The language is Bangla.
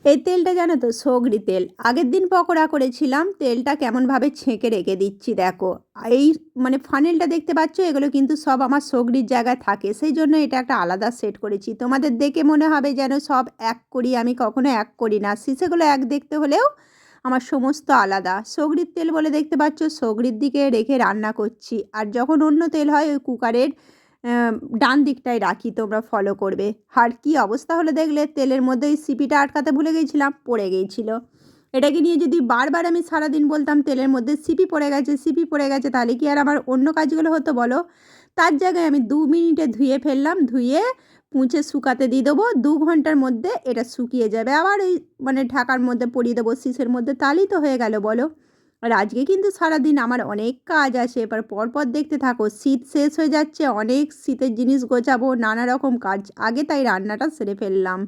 এই তেলটা জানো তো সগরি তেল। আগের দিন পকোড়া করেছিলাম, তেলটা কেমনভাবে ছেঁকে রেখে দিচ্ছি দেখো। এই মানে ফানেলটা দেখতে পাচ্ছ, এগুলো কিন্তু সব আমার সগরির জায়গায় থাকে, সেই জন্য এটা একটা আলাদা সেট করেছি। তোমাদের দেখে মনে হবে যেন সব এক করি, আমি কখনো এক করি না। শিশেগুলো এক দেখতে হলেও আমার সমস্ত আলাদা। সগরির তেল বলে দেখতে পাচ্ছ, সগরির দিকে রেখে রান্না করছি। আর যখন অন্য তেল হয় ওই কুকারের ডান দিকটায় রাখি, তোমরা ফলো করবে। আর কী অবস্থা হলো দেখলে, তেলের মধ্যে ওই সিপিটা আটকাতে ভুলে গিয়েছিলাম, পড়ে গিয়েছিলো। এটাকে নিয়ে যদি বারবার আমি সারাদিন বলতাম তেলের মধ্যে সিপি পড়ে গেছে, সিপি পড়ে গেছে, তাহলে কি আর আমার অন্য কাজগুলো হতো বলো? তার জায়গায় আমি 2 মিনিটে ধুয়ে ফেললাম, ধুয়ে মুছে শুকাতে দিয়ে দেবো। 2 ঘন্টার মধ্যে এটা শুকিয়ে যাবে, আবার এই মানে ঢাকার মধ্যে পরিয়ে দেবো শীষের মধ্যে, তাহলেই তো হয়ে গেল বলো। আর আজকে কিন্তু সারাদিন আমার অনেক কাজ আছে, এবার পরপর দেখতে থাকো। শীত শেষ হয়ে যাচ্ছে, অনেক শীতের জিনিস গোছাবো, নানা রকম কাজ আগে, তাই রান্নাটা সেরে ফেললাম।